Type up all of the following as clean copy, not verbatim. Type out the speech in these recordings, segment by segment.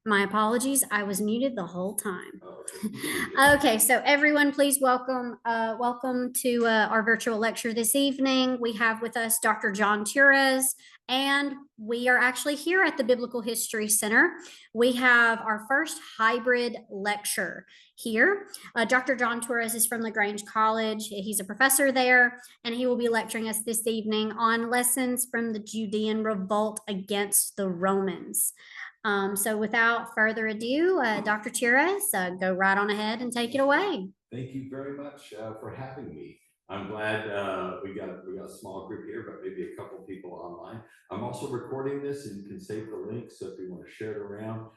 My apologies. I was muted the whole time. Oh, Okay, so everyone, please welcome to our virtual lecture this evening. We have with us Dr. John Tures, and we are actually here at the Biblical History Center. We have our first hybrid lecture here. Dr. John Tures is from LaGrange College. He's a professor there, and he will be lecturing us this evening on lessons from the Judean Revolt against the Romans. So without further ado, Dr. Tures, go right on ahead and take it away. Thank you very much for having me. I'm glad we got a small group here, but maybe a couple people online. I'm also recording this, and you can save the link. So if you want to share it around,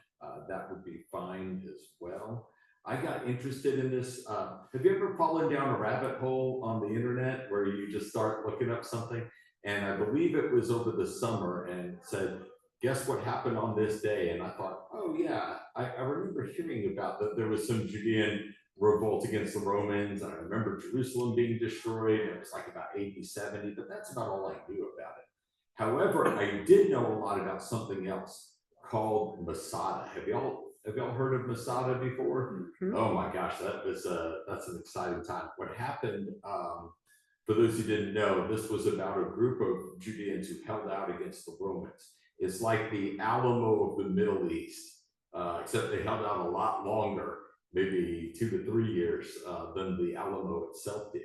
that would be fine as well. I got interested in this. Have you ever fallen down a rabbit hole on the internet where you just start looking up something? And I believe it was over the summer and said, guess what happened on this day? And I thought, oh yeah, I remember hearing about that there was some Judean revolt against the Romans. I remember Jerusalem being destroyed. It was like about 80, 70, but that's about all I knew about it. However, I did know a lot about something else called Masada. Have y'all heard of Masada before? Mm-hmm. Oh my gosh, that's an exciting time. What happened, for those who didn't know, this was about a group of Judeans who held out against the Romans. It's like the Alamo of the Middle East, except they held out a lot longer, maybe 2 to 3 years than the Alamo itself did.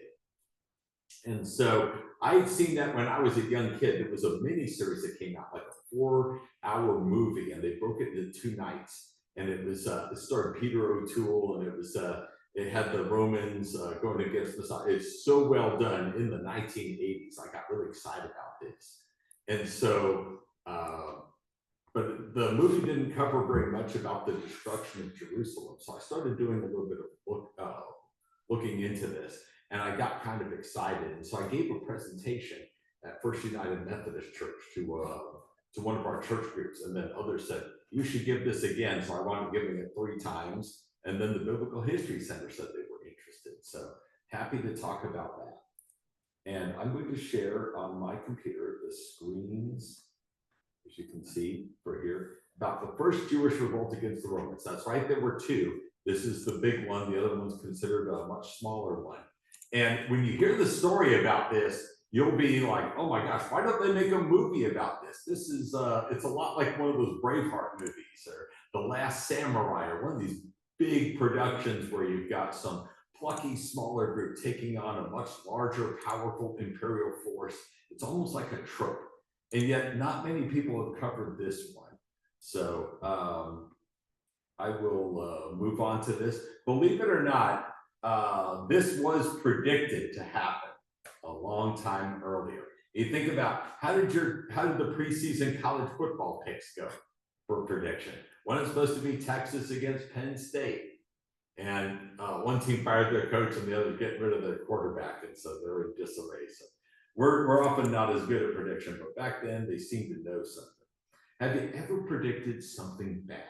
And so I'd seen that when I was a young kid. There was a mini series that came out, like a 4-hour movie, and they broke it into 2 nights. And it was it starred Peter O'Toole, and it had the Romans going against Messiah. It's so well done in the 1980s. I got really excited about this, and so. But the movie didn't cover very much about the destruction of Jerusalem. So I started doing a little bit of looking into this, and I got kind of excited. And so I gave a presentation at First United Methodist Church to one of our church groups, and then others said, you should give this again. So I wound up giving it 3 times. And then the Biblical History Center said they were interested. So happy to talk about that. And I'm going to share on my computer the screens, as you can see for here, about the first Jewish revolt against the Romans. That's right, there were 2. This is the big one. The other one's considered a much smaller one. And when you hear the story about this, you'll be like, oh my gosh, why don't they make a movie about this? This is, it's a lot like one of those Braveheart movies or The Last Samurai, or one of these big productions where you've got some plucky, smaller group taking on a much larger, powerful imperial force. It's almost like a trope. And yet not many people have covered this one. So I will move on to this. Believe it or not, this was predicted to happen a long time earlier. You think about how did the preseason college football picks go for prediction? When it's supposed to be Texas against Penn State. And one team fired their coach and the other getting rid of their quarterback. And so they're in disarray. So we're often not as good at prediction, but back then they seemed to know something. Have you ever predicted something bad?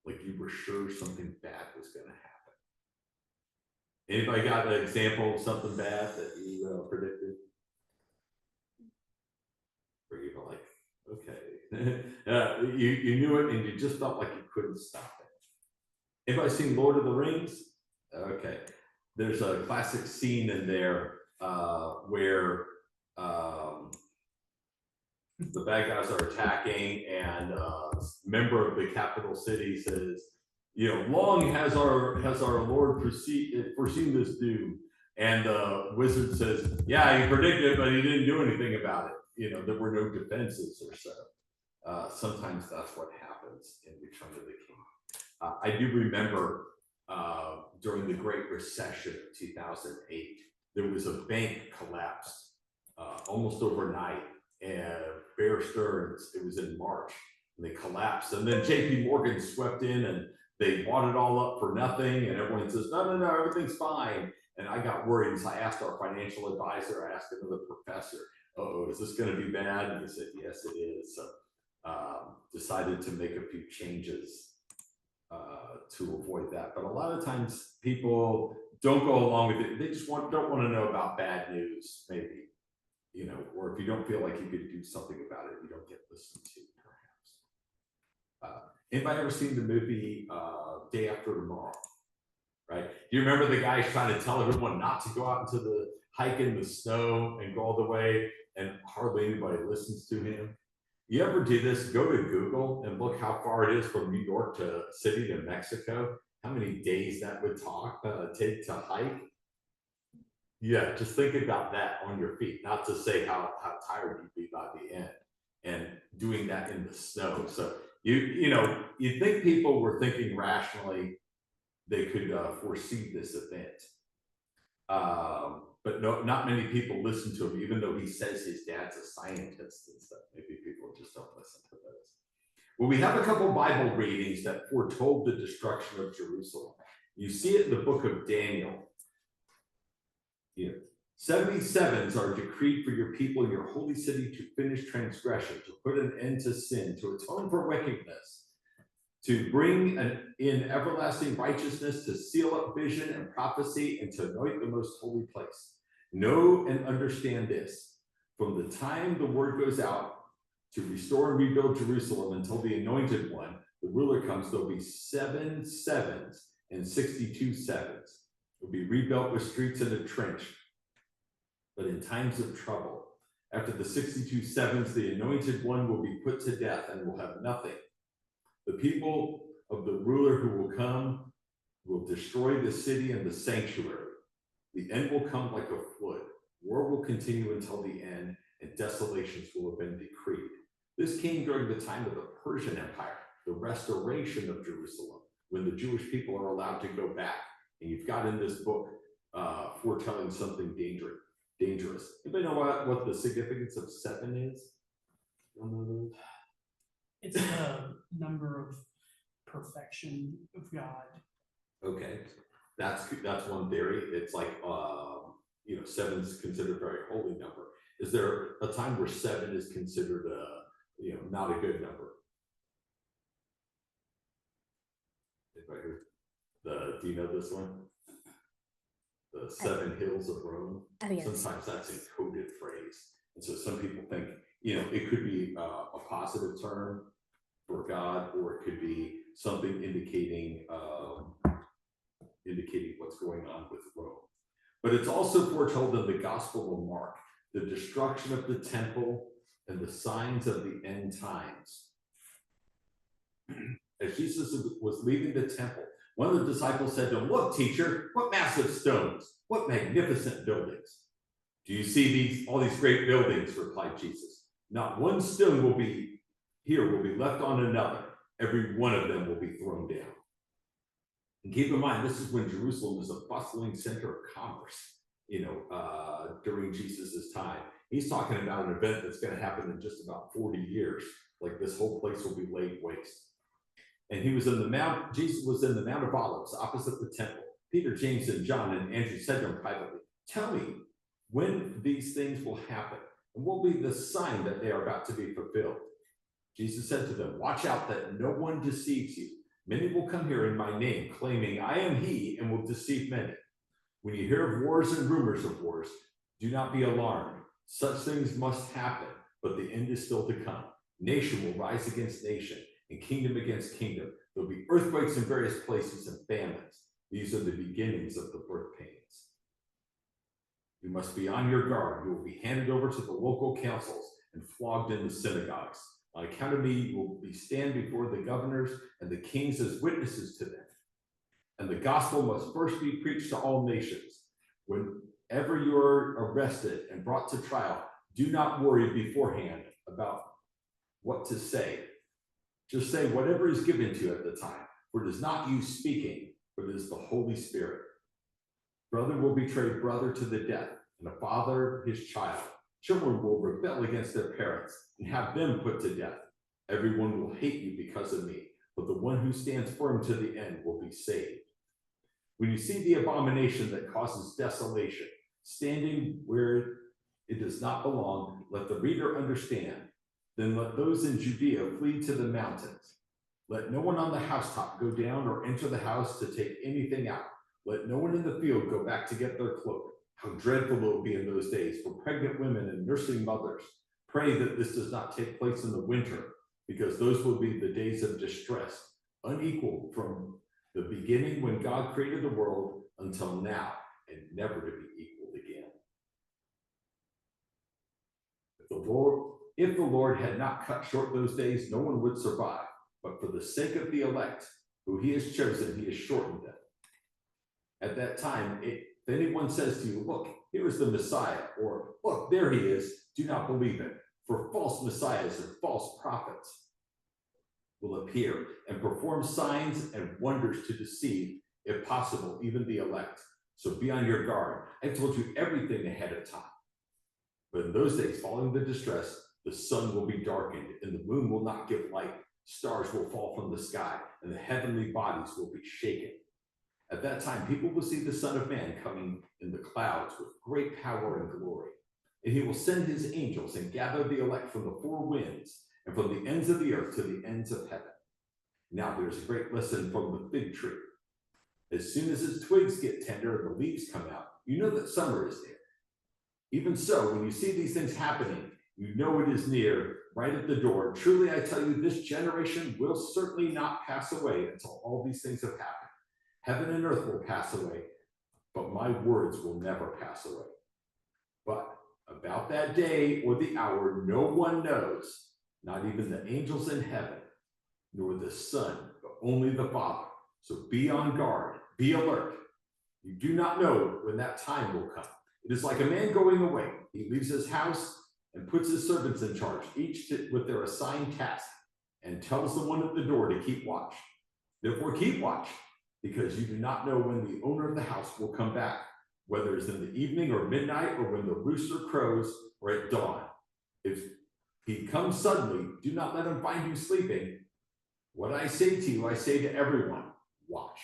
Like you were sure something bad was going to happen? Anybody got an example of something bad that you predicted? Where you were like, okay, you knew it and you just felt like you couldn't stop it. Anybody seen Lord of the Rings? Okay, there's a classic scene in there where the bad guys are attacking, and a member of the capital city says, you know, long has our Lord foreseen this doom. And the wizard says, yeah, he predicted it, but he didn't do anything about it. You know, there were no defenses or so. Sometimes that's what happens in Return of the King. I do remember during the Great Recession of 2008, there was a bank collapsed almost overnight, and Bear Stearns, it was in March, and they collapsed. And then JP Morgan swept in and they bought it all up for nothing. And everyone says, no, everything's fine. And I got worried. So I asked our financial advisor, I asked another professor, oh, is this going to be bad? And he said, yes, it is. So decided to make a few changes to avoid that. But a lot of times people don't go along with it. They just don't want to know about bad news, maybe. You know, or if you don't feel like you could do something about it, you don't get listened to, Anybody ever seen the movie Day After Tomorrow? Right? Do you remember the guy trying to tell everyone not to go out into the hike in the snow and go all the way, and hardly anybody listens to him? You ever do this? Go to Google and look how far it is from New York to city to Mexico. How many days that would take to hike? Yeah, just think about that on your feet. Not to say how tired you'd be by the end, and doing that in the snow. So you think people were thinking rationally, they could foresee this event. But no, not many people listen to him, even though he says his dad's a scientist and stuff. Maybe people just don't listen to those. Well, we have a couple Bible readings that foretold the destruction of Jerusalem. You see it in the book of Daniel. 77s are decreed for your people in your holy city to finish transgression, to put an end to sin, to atone for wickedness, to bring in everlasting righteousness, to seal up vision and prophecy, and to anoint the most holy place. Know and understand this. From the time the word goes out to restore and rebuild Jerusalem until the anointed one, the ruler comes, there'll be 7 sevens and 62 sevens. It'll be rebuilt with streets and a trench. But in times of trouble, after the 62 sevens, the anointed one will be put to death and will have nothing. The people of the ruler who will come will destroy the city and the sanctuary. The end will come like a flood. War will continue until the end, and desolations will have been decreed. This came during the time of the Persian Empire, the restoration of Jerusalem, when the Jewish people are allowed to go back. And you've got in this book foretelling something dangerous. Anybody know what the significance of 7 is? It's the number of perfection of God. Okay, that's one theory. It's like 7 is considered a very holy number. Is there a time where 7 is considered not a good number? Do you know this one? The 7 hills of Rome. Oh, yes. Sometimes that's a coded phrase, and so some people think it could be a positive term for God, or it could be something indicating what's going on with Rome. But it's also foretold in the Gospel of Mark, the destruction of the temple and the signs of the end times. As Jesus was leaving the temple, one of the disciples said to him, "Look, teacher, what massive stones, what magnificent buildings." "Do you see all these great buildings?" replied Jesus. "Not one stone will be left on another. Every one of them will be thrown down." And keep in mind, this is when Jerusalem was a bustling center of commerce, during Jesus's time. He's talking about an event that's going to happen in just about 40 years. Like, this whole place will be laid waste. And Jesus was in the Mount of Olives opposite the temple. Peter, James, and John and Andrew said to him privately, "Tell me when these things will happen, and what will be the sign that they are about to be fulfilled?" Jesus said to them, "Watch out that no one deceives you. Many will come here in my name, claiming I am he, and will deceive many. When you hear of wars and rumors of wars, do not be alarmed. Such things must happen, but the end is still to come. Nation will rise against nation, and kingdom against kingdom. There'll be earthquakes in various places and famines. These are the beginnings of the birth pains. You must be on your guard. You will be handed over to the local councils and flogged in the synagogues. On account of me, you will stand before the governors and the kings as witnesses to them. And the gospel must first be preached to all nations. Whenever you are arrested and brought to trial, do not worry beforehand about what to say. Just say whatever is given to you at the time, for it is not you speaking, but it is the Holy Spirit. Brother will betray brother to the death, and a father his child. Children will rebel against their parents and have them put to death. Everyone will hate you because of me, but the one who stands firm to the end will be saved. When you see the abomination that causes desolation, standing where it does not belong, let the reader understand. Then let those in Judea flee to the mountains. Let no one on the housetop go down or enter the house to take anything out. Let no one in the field go back to get their cloak. How dreadful it will be in those days for pregnant women and nursing mothers. Pray that this does not take place in the winter, because those will be the days of distress, unequal from the beginning when God created the world until now, and never to be equaled again. If the Lord had not cut short those days, no one would survive. But for the sake of the elect, who he has chosen, he has shortened them. At that time, if anyone says to you, look, here is the Messiah, or look, there he is, do not believe it. For false messiahs and false prophets will appear and perform signs and wonders to deceive, if possible, even the elect. So be on your guard. I told you everything ahead of time. But in those days, following the distress, the sun will be darkened, and the moon will not give light. Stars will fall from the sky, and the heavenly bodies will be shaken. At that time, people will see the Son of Man coming in the clouds with great power and glory. And he will send his angels and gather the elect from the four winds and from the ends of the earth to the ends of heaven. Now there's a great lesson from the fig tree. As soon as its twigs get tender and the leaves come out, you know that summer is near. Even so, when you see these things happening, you know it is near, right at the door. Truly, I tell you, this generation will certainly not pass away until all these things have happened. Heaven and earth will pass away, but my words will never pass away. But about that day or the hour, no one knows, not even the angels in heaven, nor the Son, but only the Father. So be on guard, be alert. You do not know when that time will come. It is like a man going away. He leaves his house and puts his servants in charge, each with their assigned task, and tells the one at the door to keep watch. Therefore, keep watch, because you do not know when the owner of the house will come back, whether it's in the evening or midnight, or when the rooster crows, or at dawn. If he comes suddenly, do not let him find you sleeping. What I say to you, I say to everyone, watch.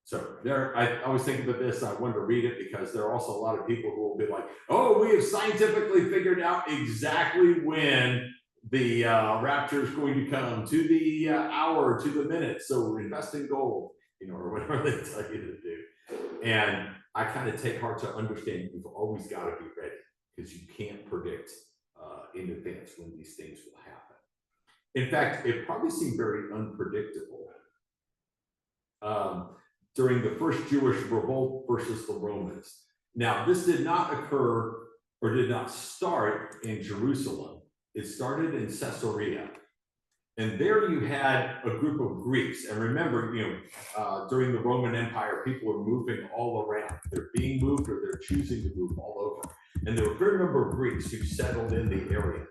So there, I always think about this. I wanted to read it because there are also a lot of people who will be like, oh, we have scientifically figured out exactly when the rapture is going to come, to the hour, to the minute. So we're investing gold, or whatever they tell you to do. And I kind of take heart to understand you've always got to be ready, because you can't predict in advance when these things will happen. In fact, it probably seemed very unpredictable during the first Jewish revolt versus the Romans. Now, this did not occur or did not start in Jerusalem. It started in Caesarea. And there you had a group of Greeks. And remember, during the Roman Empire, people are moving all around. They're being moved or they're choosing to move all over. And there were a fair number of Greeks who settled in the area.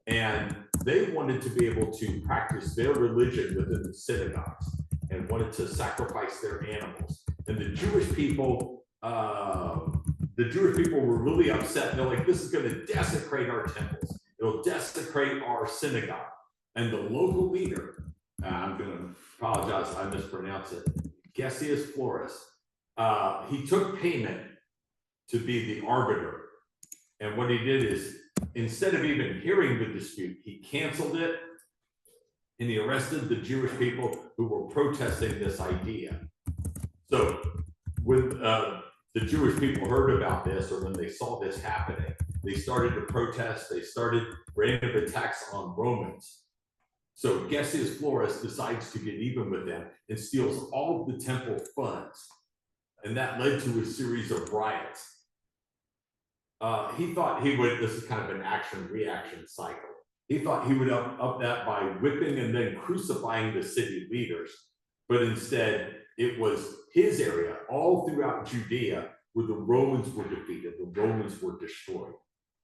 And they wanted to be able to practice their religion within the synagogues and wanted to sacrifice their animals. And the Jewish people were really upset. They're like, this is going to desecrate our temples. It'll desecrate our synagogue. And the local leader, I'm going to apologize, I mispronounced it, Gessius Florus, he took payment to be the arbiter. And what he did is, instead of even hearing the dispute, he canceled it, and he arrested the Jewish people who were protesting this idea. So when the Jewish people heard about this, or when they saw this happening, they started to protest. They started random attacks on Romans. So Gessius Florus decides to get even with them and steals all of the temple funds. And that led to a series of riots. He thought he would, this is kind of an action-reaction cycle. He thought he would up that by whipping and then crucifying the city leaders. But instead, it was his area, all throughout Judea, where the Romans were defeated, the Romans were destroyed.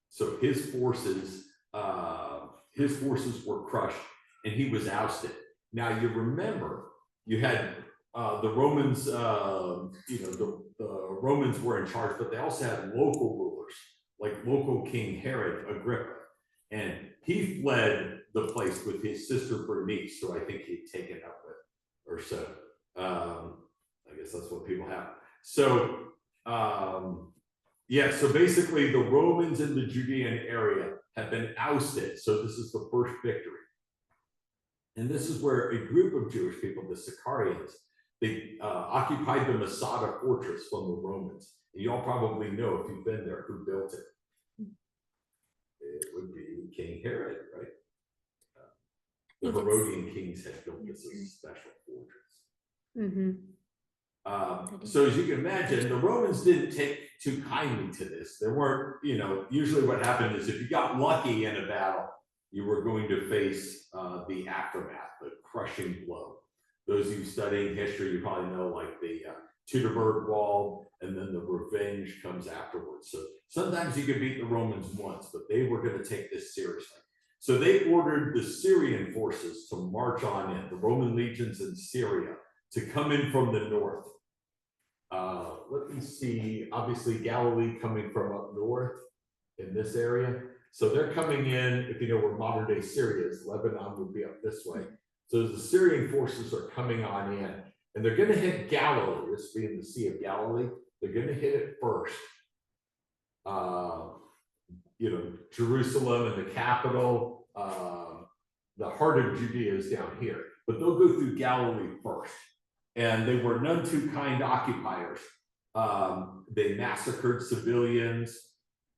So his forces were crushed, and he was ousted. Now you remember, you had the Romans, the Romans were in charge, but they also had local rulers, like local King Herod Agrippa. And he fled the place with his sister Bernice, who I think he'd taken up with, or so. I guess that's what people have. So, so basically the Romans in the Judean area have been ousted. So this is the first victory. And this is where a group of Jewish people, the Sicarians, they occupied the Masada fortress from the Romans. And you all probably know, if you've been there, who built it. It would be King Herod, right? The Herodian kings had built this as a special fortress. So as you can imagine, the Romans didn't take too kindly to this. There weren't, usually what happened is if you got lucky in a battle, you were going to face the aftermath, the crushing blow. Those of you studying history, you probably know like the Teutoburg Wall, and then the revenge comes afterwards. So sometimes you could beat the Romans once, but they were going to take this seriously. So they ordered the Syrian forces to march on in, the Roman legions in Syria, to come in from the north. Let me see, obviously Galilee coming from up north in this area. So they're coming in, if you know where modern day Syria is, Lebanon would be up this way. So the Syrian forces are coming on in, and they're going to hit Galilee, this being the Sea of Galilee. They're going to hit it first. Jerusalem and the capital, the heart of Judea is down here, but they'll go through Galilee first. And they were none too kind occupiers. They massacred civilians,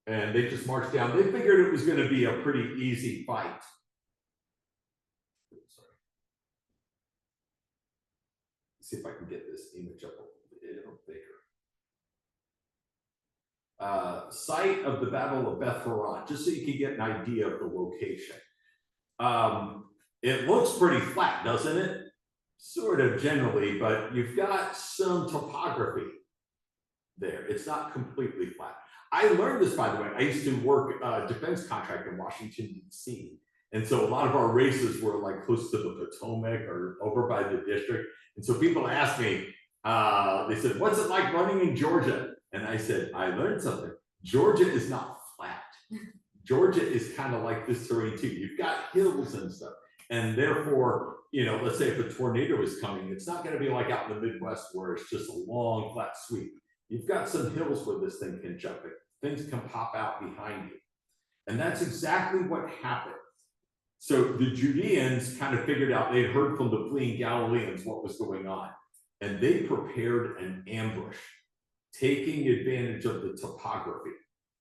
and they just marched down. They figured it was going to be a pretty easy fight. See if I can get this image up a little bigger. Site of the Battle of Beth Horon, just so you can get an idea of the location. It looks pretty flat, doesn't it? Sort of generally, but you've got some topography there. It's not completely flat. I learned this, by the way. I used to work defense contract in Washington, D.C. And so a lot of our races were like close to the Potomac or over by the district. And so people asked me, they said, what's it like running in Georgia? And I said, I learned something. Georgia is not flat. Georgia is kind of like this terrain too. You've got hills and stuff. And therefore, let's say if a tornado is coming, it's not going to be like out in the Midwest where it's just a long, flat sweep. You've got some hills where this thing can jump in. Things can pop out behind you. And that's exactly what happened. So the Judeans kind of figured out, they'd heard from the fleeing Galileans what was going on. And they prepared an ambush, taking advantage of the topography.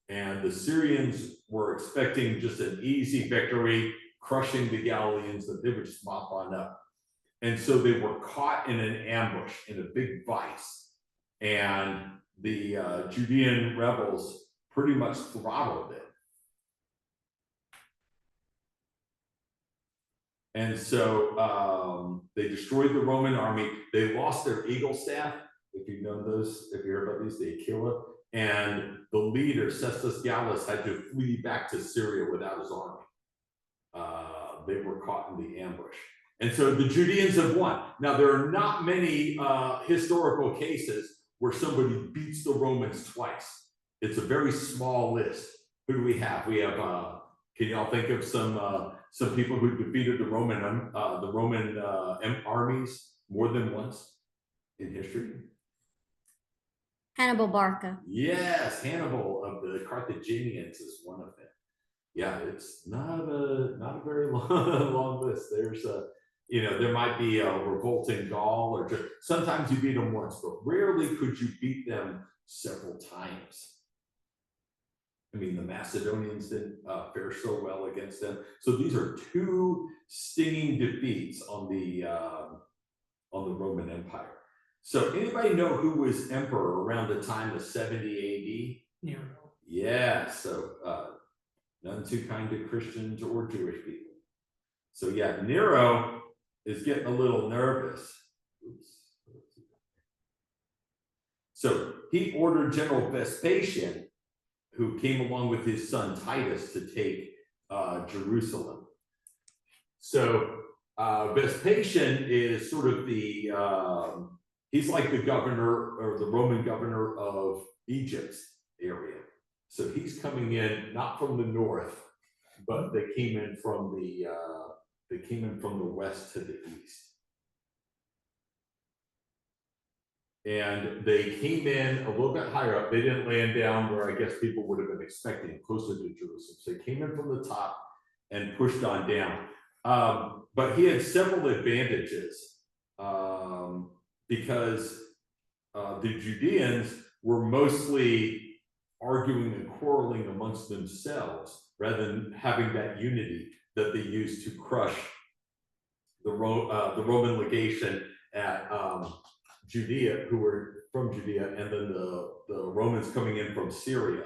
And the Syrians were expecting just an easy victory, crushing the Galileans, that they would just mop on up. And so they were caught in an ambush, in a big vice. And the Judean rebels pretty much throttled it. And so they destroyed the Roman army. They lost their eagle staff. If you know those, if you heard about these, the Aquila. And the leader, Cestus Gallus, had to flee back to Syria without his army. They were caught in the ambush. And so the Judeans have won. Now, there are not many historical cases where somebody beats the Romans twice. It's a very small list. Who do we have? We have, can y'all think of some people who defeated the Roman armies more than once in history? Hannibal Barca. Yes, Hannibal of the Carthaginians is one of them. Yeah, it's not a very long list. There's there might be a revolt in Gaul, or just sometimes you beat them once, but rarely could you beat them several times. I mean, the Macedonians didn't fare so well against them. So these are two stinging defeats on the Roman Empire. So anybody know who was emperor around the time of 70 AD? Nero. Yeah, so none too kind to Christians or Jewish people. So yeah, Nero is getting a little nervous. Oops. So he ordered General Vespasian, who came along with his son Titus, to take Jerusalem. So Vespasian is sort of the, he's like the governor or the Roman governor of Egypt's area. So he's coming in not from the north, but they came in from the west to the east. And they came in a little bit higher up. They didn't land down where I guess people would have been expecting, closer to Jerusalem. So they came in from the top and pushed on down. But he had several advantages because the Judeans were mostly arguing and quarreling amongst themselves rather than having that unity that they used to crush the Roman legation at Judea, who were from Judea, and then the Romans coming in from Syria.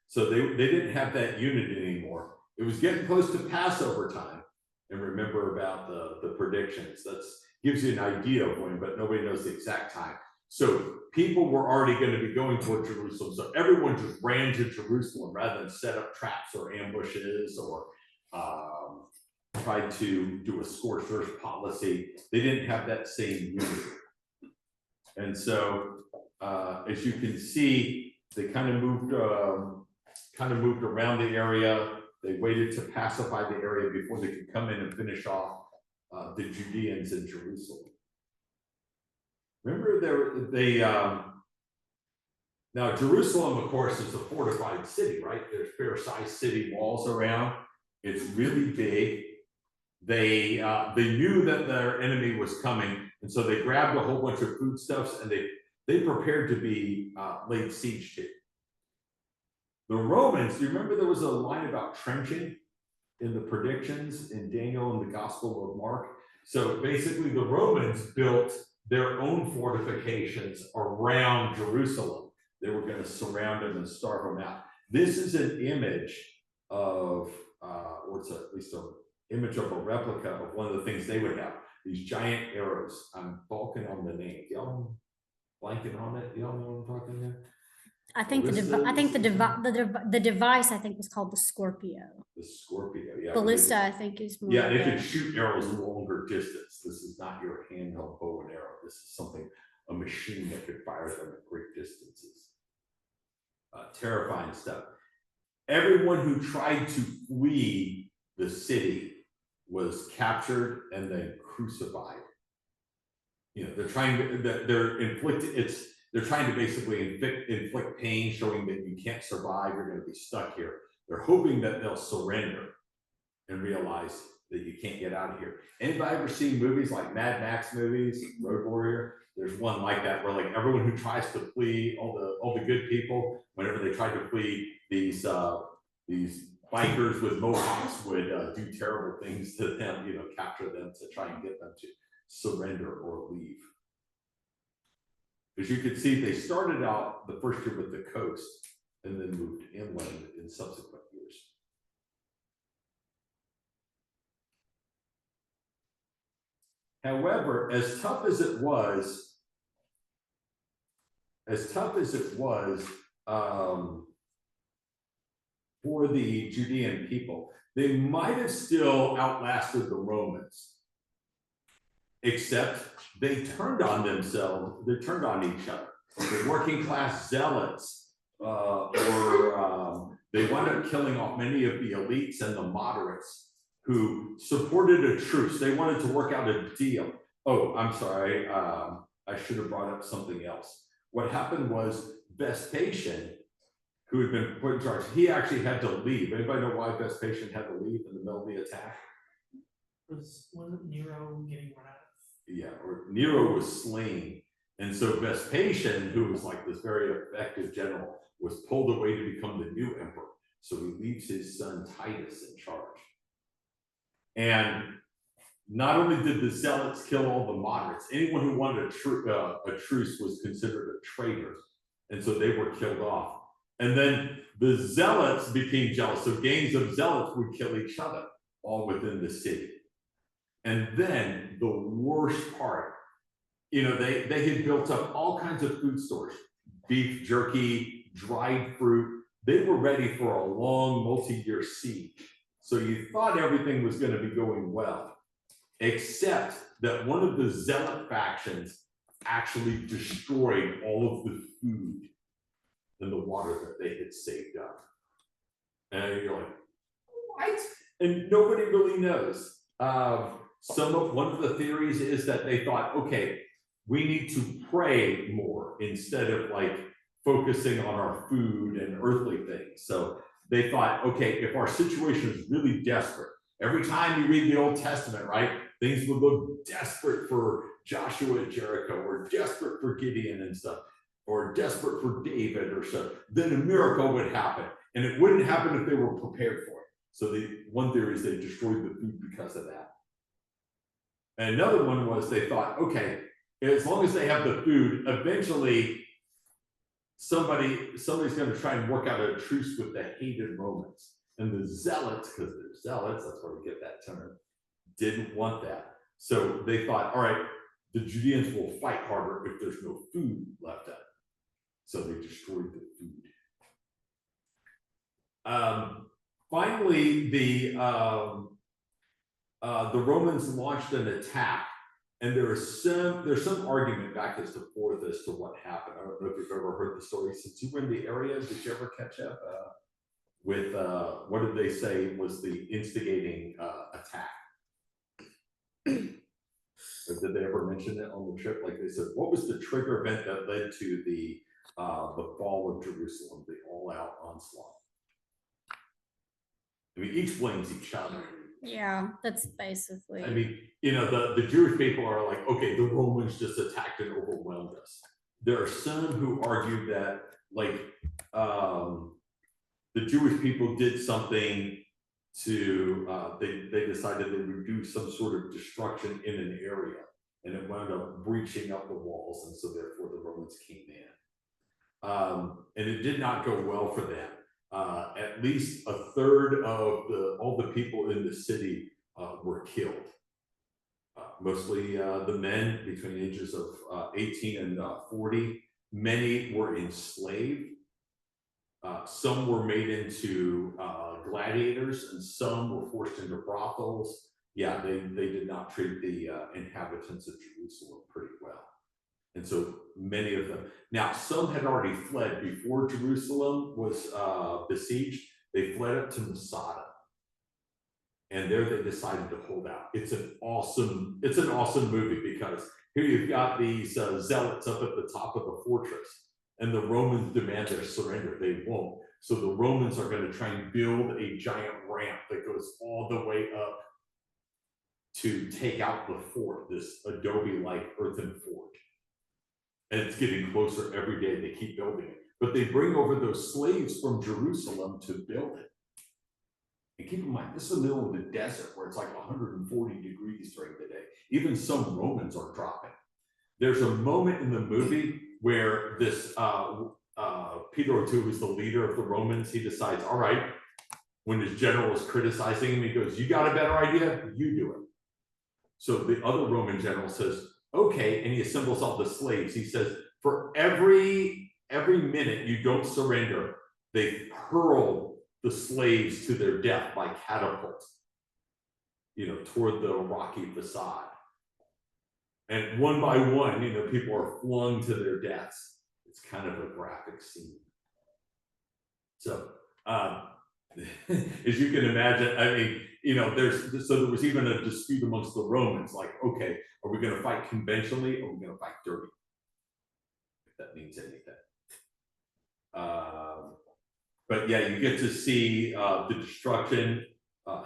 So they didn't have that unity anymore. It was getting close to Passover time. And remember about the predictions. That gives you an idea of when, but nobody knows the exact time. So people were already going to be going toward Jerusalem. So everyone just ran to Jerusalem rather than set up traps or ambushes or tried to do a scorched earth policy. They didn't have that same unity. And so, as you can see, they kind of moved around the area. They waited to pacify the area before they could come in and finish off the Judeans in Jerusalem. Remember, now Jerusalem, of course, is a fortified city, right? There's fair-sized city walls around. It's really big. They knew that their enemy was coming, and so they grabbed a whole bunch of foodstuffs and they prepared to be laid siege to. The Romans, do you remember there was a line about trenching in the predictions in Daniel and the Gospel of Mark? So basically the Romans built their own fortifications around Jerusalem. They were going to surround them and starve them out. This is an image of, or it's at least an image of a replica of one of the things they would have, these giant arrows. I'm balking on the name. Y'all blanking on it? Y'all know what I'm talking about? I think the device I think was called the Scorpio. The Scorpio, yeah. Ballista, I think, is more. Yeah, they could shoot arrows longer distance. This is not your handheld bow and arrow. This is something, a machine that could fire them at great distances. Terrifying stuff. Everyone who tried to flee the city was captured and then crucified. You know, they're trying to, they're trying to basically inflict pain, showing that you can't survive, you're going to be stuck here. They're hoping that they'll surrender and realize that you can't get out of here. Anybody ever seen movies like Mad Max movies, Road Warrior? There's one like that where like everyone who tries to flee, all the good people, whenever they try to flee, these bikers with mohawks would do terrible things to them, you know, capture them to try and get them to surrender or leave. As you can see, they started out the first year with the coast and then moved inland in subsequent years. However, as tough as it was for the Judean people, they might have still outlasted the Romans, except they turned on themselves, they turned on each other. The working class zealots, they wound up killing off many of the elites and the moderates who supported a truce. They wanted to work out a deal. Oh, I'm sorry, I should have brought up something else. What happened was Vespasian, who had been put in charge, he actually had to leave. Anybody know why Vespasian had to leave in the middle of the attack? Wasn't Nero getting run out? Yeah, or Nero was slain. And so Vespasian, who was like this very effective general, was pulled away to become the new emperor. So he leaves his son Titus in charge. And not only did the zealots kill all the moderates, anyone who wanted a truce was considered a traitor. And so they were killed off. And then the zealots became jealous. So gangs of zealots would kill each other all within the city. And then the worst part, you know, they had built up all kinds of food stores, beef jerky, dried fruit. They were ready for a long multi-year siege. So you thought everything was going to be going well, except that one of the zealot factions actually destroyed all of the food and the water that they had saved up. And you're like, what? And nobody really knows. One of the theories is that they thought, okay, we need to pray more instead of like focusing on our food and earthly things. So they thought, okay, if our situation is really desperate, every time you read the Old Testament, right, things would look desperate for Joshua at Jericho, or desperate for Gideon and stuff, or desperate for David or so, then a miracle would happen. And it wouldn't happen if they were prepared for it. So one theory is they destroyed the food because of that. And another one was they thought, okay, as long as they have the food, eventually somebody's going to try and work out a truce with the hated Romans. And the zealots, because they're zealots, that's where we get that term, didn't want that. So they thought, all right, the Judeans will fight harder if there's no food left up. So they destroyed the food. Finally, the Romans launched an attack, and there's some argument back as to forth as to what happened. I don't know if you've ever heard the story. Since you were in the area, did you ever catch up with what did they say was the instigating attack? Or did they ever mention it on the trip? Like they said, what was the trigger event that led to the fall of Jerusalem, the all-out onslaught? I mean, each blames each other. Yeah, that's basically. I mean, you know, the Jewish people are like, okay, the Romans just attacked and overwhelmed us. There are some who argue that, like, the Jewish people did something to, they decided they would do some sort of destruction in an area, and it wound up breaching up the walls, and so therefore the Romans came in. And it did not go well for them. At least a third of all the people in the city were killed. Mostly the men between ages of 18 and 40. Many were enslaved. Some were made into gladiators, and some were forced into brothels. Yeah, they did not treat the inhabitants of Jerusalem pretty well. And so many of them, now some had already fled before Jerusalem was besieged. They fled up to Masada, and there they decided to hold out. It's an awesome movie, because here you've got these zealots up at the top of the fortress, and the Romans demand their surrender. They won't. So the Romans are going to try and build a giant ramp that goes all the way up to take out the fort, this adobe-like earthen fort. And it's getting closer every day. They keep building it. But they bring over those slaves from Jerusalem to build it. And keep in mind, this is the middle of the desert where it's like 140 degrees during the day. Even some Romans are dropping. There's a moment in the movie where this Peter O'Toole, who's the leader of the Romans, he decides, all right, when his general is criticizing him, he goes, you got a better idea? You do it. So the other Roman general says, okay, and he assembles all the slaves. He says, for every minute you don't surrender, they hurl the slaves to their death by catapult, you know, toward the rocky facade. And one by one, you know, people are flung to their deaths. It's kind of a graphic scene. So, as you can imagine, I mean, you know, there was even a dispute amongst the Romans, like, okay, are we going to fight conventionally, or are we going to fight dirty? If that means anything. But yeah, you get to see the destruction.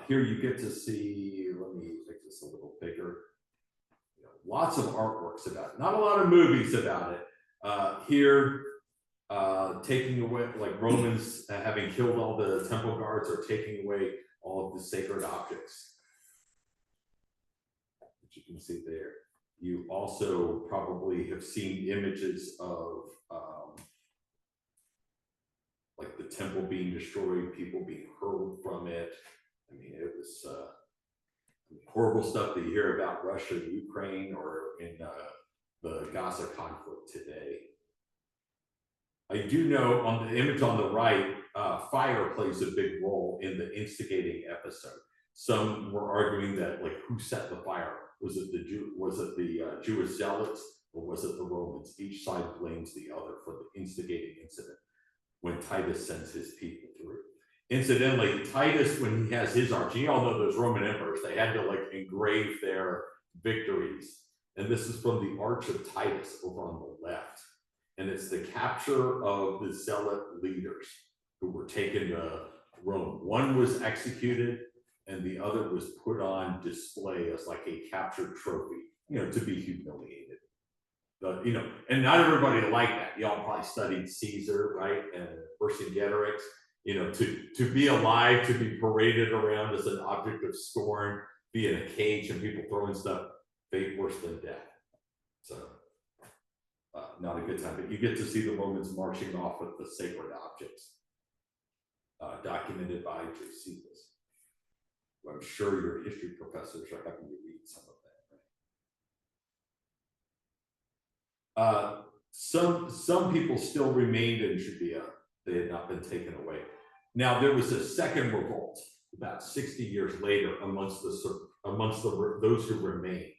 Here you get to see, let me make this a little bigger. You know, lots of artworks about it. Not a lot of movies about it. Here, taking away, like Romans having killed all the temple guards, or taking away all of the sacred objects, which you can see there. You also probably have seen images of like the temple being destroyed, people being hurled from it. I mean, it was horrible stuff that you hear about Russia, Ukraine, or in the Gaza conflict today. I do know on the image on the right, fire plays a big role in the instigating episode. Some were arguing that, like, who set the fire? Was it the Jewish zealots, or was it the Romans? Each side blames the other for the instigating incident when Titus sends his people through. Incidentally, Titus, when he has his arch, you all know those Roman emperors, they had to like engrave their victories. And this is from the Arch of Titus over on the left. And it's the capture of the zealot leaders who were taken to Rome. One was executed, and the other was put on display as like a captured trophy, you know, to be humiliated. You know, and not everybody liked that. Y'all probably studied Caesar, right? And Vercingetorix, you know, to be alive, to be paraded around as an object of scorn, be in a cage and people throwing stuff. fate worse than death. So not a good time, but you get to see the Romans marching off with the sacred objects, documented by Josephus. I'm sure your history professors are having you read some of that. Right? Some people still remained in Judea. They had not been taken away. Now there was a second revolt about 60 years later amongst those who remained.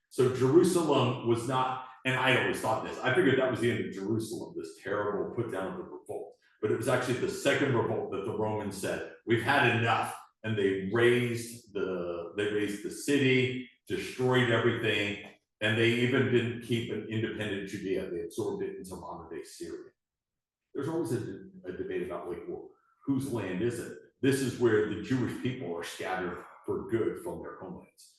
So Jerusalem was not, and I always thought this, I figured that was the end of Jerusalem, this terrible put down of the revolt. But it was actually the second revolt that the Romans said, we've had enough. And they raised the city, destroyed everything, and they even didn't keep an independent Judea. They absorbed it into modern day Syria. There's always a debate about, like, well, whose land is it? This is where the Jewish people are scattered for good from their homelands.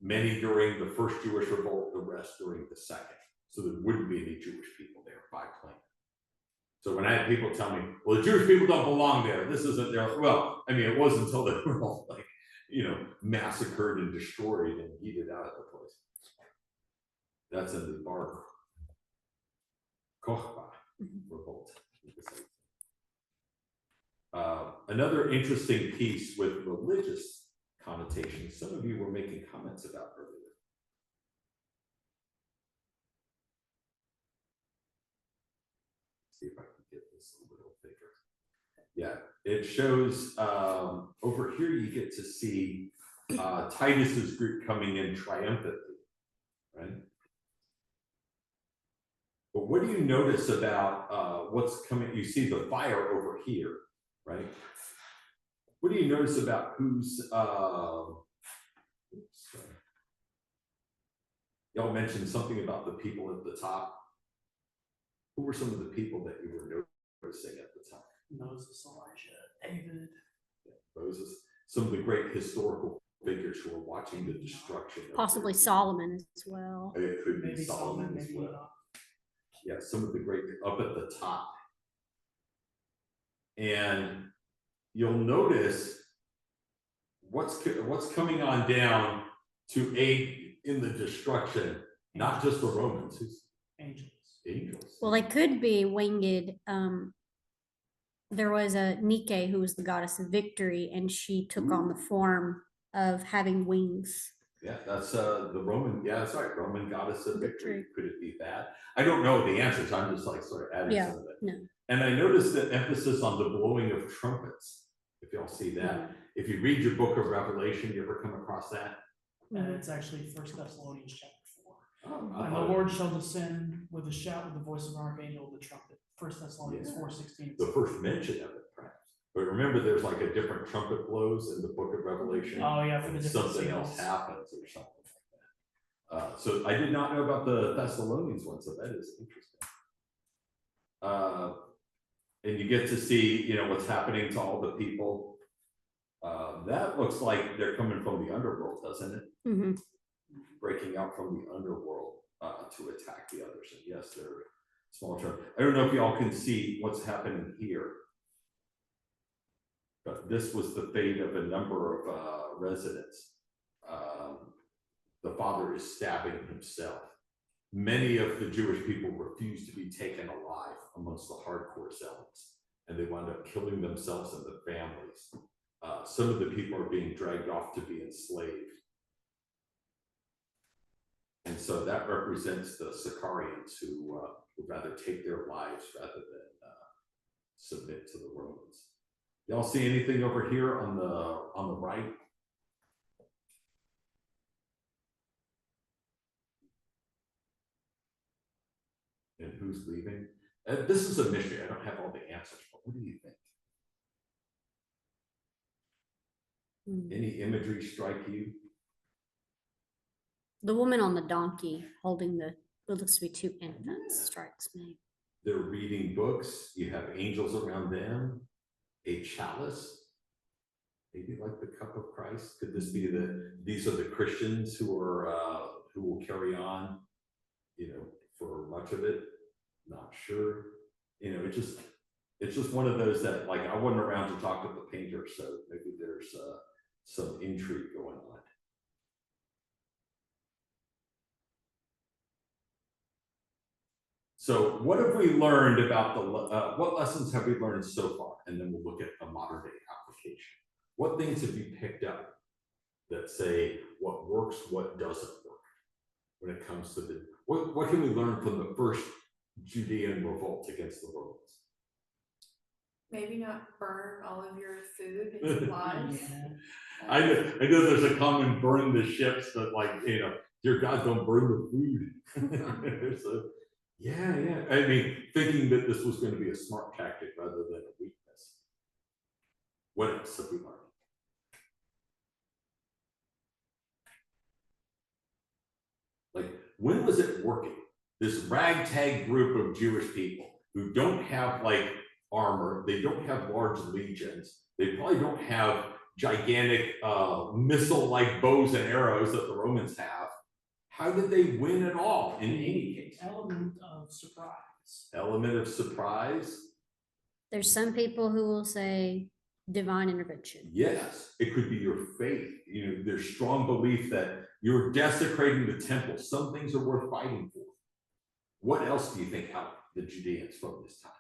Many during the first Jewish revolt, the rest during the second. So there wouldn't be any Jewish people there by plan. So when I had people tell me, well, the Jewish people don't belong there, this isn't there. Well, I mean, it wasn't until they were all, like, you know, massacred and destroyed and yeeted out of the place. That's in the Bar Kokhba revolt. Another interesting piece with religious connotations, some of you were making comments about earlier. See if I can get this a little bigger. Yeah, it shows over here you get to see Titus's group coming in triumphantly, right? But what do you notice about what's coming? You see the fire over here, right? What do you notice about who's y'all mentioned something about the people at the top. Who were some of the people that you were noticing at the time? Moses, Elijah, David. Yeah, Moses, some of the great historical figures who are watching the destruction. Possibly Solomon as well. It could be Maybe Solomon as maybe well. Enoch. Yeah, some of the great up at the top. And you'll notice what's coming on down to aid in the destruction, not just the Romans, Angels. Angels. Well, they could be winged. There was a Nike who was the goddess of victory, and she took on the form of having wings. Yeah, that's the Roman. Yeah, that's right. Roman goddess of victory. Could it be that? I don't know the answers. I'm just like sort of adding some of it. No. And I noticed the emphasis on the blowing of trumpets. If y'all see that, if you read your book of Revelation, you ever come across that? And it's actually 1 Thessalonians chapter 4. Oh, And the Lord shall descend with a shout, with the voice of an archangel, the trumpet. 1 Thessalonians 4:16. The first mention of it, perhaps. But remember, there's like a different trumpet blows in the book of Revelation. Oh yeah, for the and different something seals. else happens or something like that. So I did not know about the Thessalonians one, so that is interesting. And you get to see, you know, what's happening to all the people. That looks like they're coming from the underworld, doesn't it? Mm-hmm. Breaking out from the underworld to attack the others. And yes, they're small children. I don't know if y'all can see what's happening here, but this was the fate of a number of residents. The father is stabbing himself. Many of the Jewish people refused to be taken alive amongst the hardcore zealots, and they wound up killing themselves and their families. Some of the people are being dragged off to be enslaved. And so that represents the Sicarians who would rather take their lives rather than submit to the Romans. Y'all see anything over here on the right? And who's leaving? This is a mystery. I don't have all the answers, but what do you think? Any imagery strike you? The woman on the donkey holding what looks to be two infants strikes me. They're reading books. You have angels around them. A chalice, maybe like the cup of Christ. Could this be these are the Christians who will carry on, you know, for much of it? Not sure. You know, it's just one of those that, like, I wasn't around to talk with the painter, so maybe there's some intrigue going on. So what have we learned about what lessons have we learned so far? And then we'll look at a modern day application. What things have you picked up that say what works, what doesn't work when it comes to what can we learn from the first Judean revolt against the Romans? Maybe not burn all of your food and supplies. I know there's a common burn the ships, but like, dear God, don't burn the food. So, yeah. I mean, thinking that this was going to be a smart tactic rather than a weakness. What else have we learned? Like, when was it working? This ragtag group of Jewish people who don't have like armor, they don't have large legions, they probably don't have gigantic missile-like bows and arrows that the Romans have. How did they win at all in any case? Element of surprise. Element of surprise? There's some people who will say divine intervention. Yes, it could be your faith. There's strong belief that you're desecrating the temple. Some things are worth fighting for. What else do you think helped the Judeans from this time?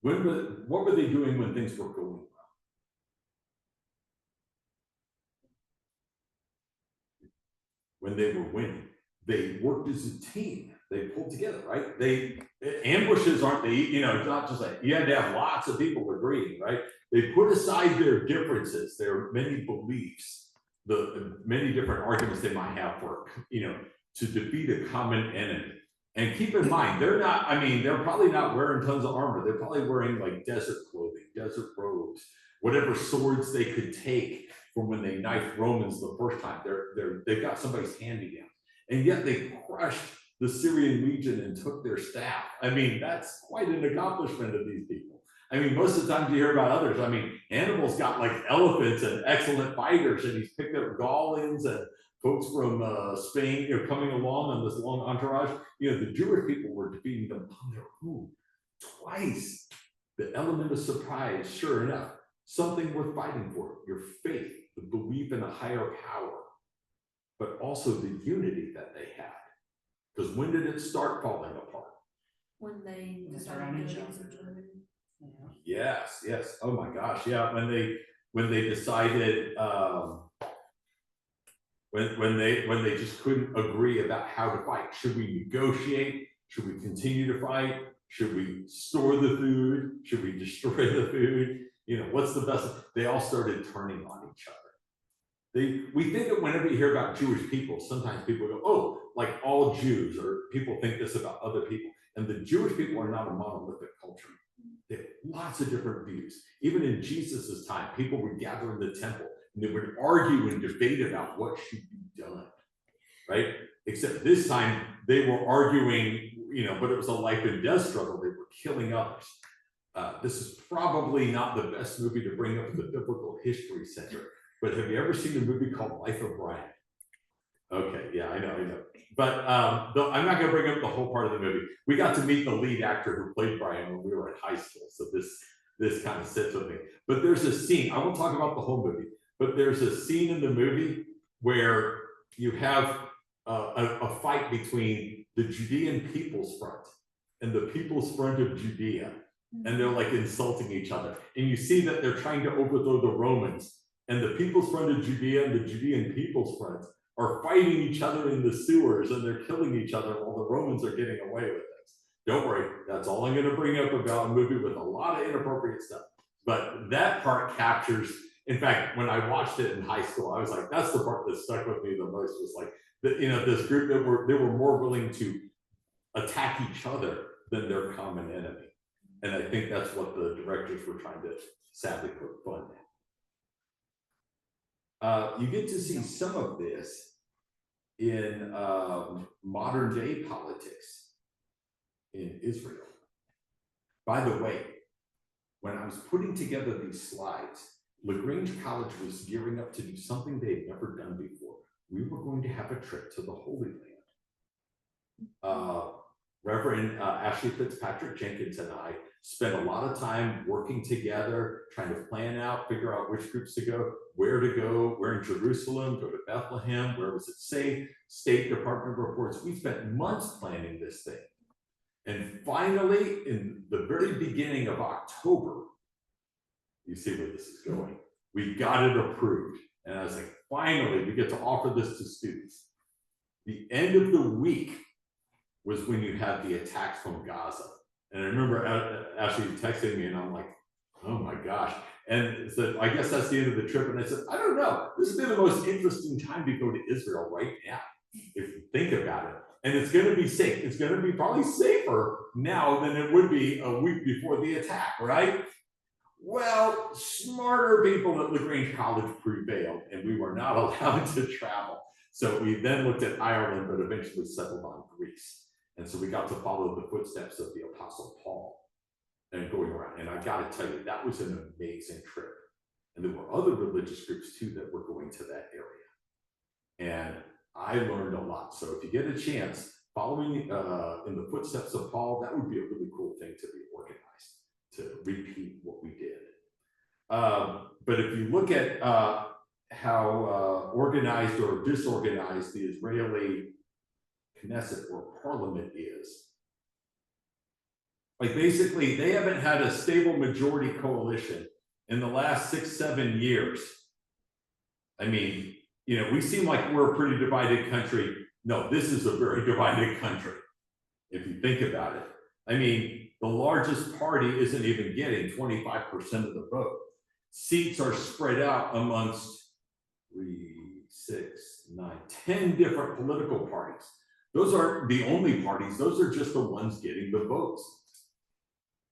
What were they doing when things were going well? When they were winning, they worked as a team. They pulled together, right? Ambushes aren't it's not just like you had to have lots of people agreeing, right? They put aside their differences, their many beliefs, the many different arguments they might have for, to defeat a common enemy. And keep in mind, they're probably not wearing tons of armor. They're probably wearing like desert clothing, desert robes, whatever swords they could take from when they knifed Romans the first time. They've got somebody's hand-me-down. And yet they crushed the Syrian legion and took their staff. That's quite an accomplishment of these people. Most of the time you hear about others. Hannibal's got like elephants and excellent fighters, and he's picked up Gaulians and folks from Spain, coming along on this long entourage. The Jewish people were defeating them on their own twice. The element of surprise, sure enough, something worth fighting for. Your faith, the belief in a higher power, but also the unity that they had. Because when did it start falling apart? When they Start decided on to each do other. something. Yes. Oh my gosh, yeah. When they decided, when they just couldn't agree about how to fight. Should we negotiate? Should we continue to fight? Should we store the food? Should we destroy the food? What's the best? They all started turning on each other. We think that whenever you hear about Jewish people, sometimes people go, oh, like all Jews, or people think this about other people. And the Jewish people are not a monolithic culture. They have lots of different views. Even in Jesus's time, people would gather in the temple and they would argue and debate about what should be done, right? Except this time they were arguing, but it was a life and death struggle. They were killing others. This is probably not the best movie to bring up in the Biblical History Center, but have you ever seen a movie called Life of Brian? Okay, yeah, I know. But I'm not going to bring up the whole part of the movie. We got to meet the lead actor who played Brian when we were in high school, so this kind of sits with me. But there's a scene, I won't talk about the whole movie, but there's a scene in the movie where you have a fight between the Judean People's Front and the People's Front of Judea, and they're like insulting each other. And you see that they're trying to overthrow the Romans, and the People's Front of Judea and the Judean People's Front are fighting each other in the sewers, and they're killing each other while the Romans are getting away with this. Don't worry, that's all I'm going to bring up about a movie with a lot of inappropriate stuff. But that part captures, in fact, when I watched it in high school, I was like, that's the part that stuck with me the most, was like, this group that they were more willing to attack each other than their common enemy. And I think that's what the directors were trying to sadly put fun in. You get to see some of this in modern day politics in Israel. By the way, when I was putting together these slides, LaGrange College was gearing up to do something they had never done before. We were going to have a trip to the Holy Land. Reverend Ashley Fitzpatrick Jenkins and I spent a lot of time working together, trying to plan out, figure out which groups to go, where in Jerusalem, go to Bethlehem, where was it safe, State Department reports. We spent months planning this thing. And finally, in the very beginning of October, you see where this is going, we got it approved. And I was like, finally, we get to offer this to students. The end of the week was when you had the attacks from Gaza. And I remember Ashley texting me and I'm like, oh my gosh. And said, I guess that's the end of the trip. And I said, I don't know. This has been the most interesting time to go to Israel right now, if you think about it. And it's going to be safe. It's going to be probably safer now than it would be a week before the attack, right? Well, smarter people at LaGrange College prevailed, and we were not allowed to travel. So we then looked at Ireland, but eventually settled on Greece. And so we got to follow the footsteps of the Apostle Paul and going around. And I got to tell you, that was an amazing trip. And there were other religious groups too that were going to that area. And I learned a lot. So if you get a chance, following in the footsteps of Paul, that would be a really cool thing to be organized, to repeat what we did. But if you look at how organized or disorganized the Israeli Knesset or parliament is, like basically they haven't had a stable majority coalition in the last 6-7 years. I mean, you know, we seem like we're a pretty divided country. No, this is a very divided country, if you think about it. I mean, the largest party isn't even getting 25% of the vote. Seats are spread out amongst 3, 6, 9, 10 different political parties. Those aren't the only parties, those are just the ones getting the votes.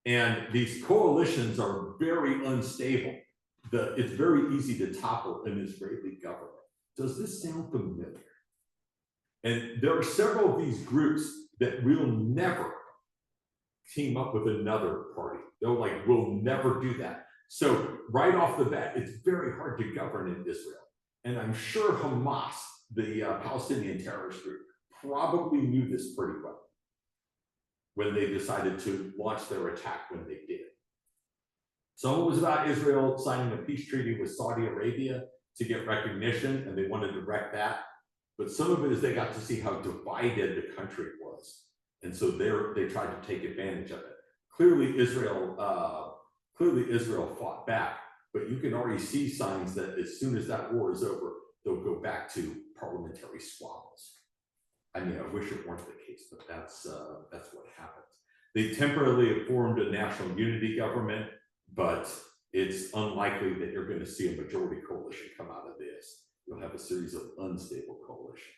And these coalitions are very unstable. It's very easy to topple an Israeli government. Does this sound familiar? And there are several of these groups that will never team up with another party. They're like, we'll never do that. So right off the bat, it's very hard to govern in Israel. And I'm sure Hamas, the Palestinian terrorist group, probably knew this pretty well when they decided to launch their attack when they did. Some of it was about Israel signing a peace treaty with Saudi Arabia to get recognition, and they wanted to wreck that. But some of it is they got to see how divided the country was. And so they tried to take advantage of it. Clearly Israel fought back, but you can already see signs that as soon as that war is over, they'll go back to parliamentary squabbles. I mean, I wish it weren't the case, but that's what happens. They temporarily formed a national unity government, but it's unlikely that you're going to see a majority coalition come out of this. You'll have a series of unstable coalitions.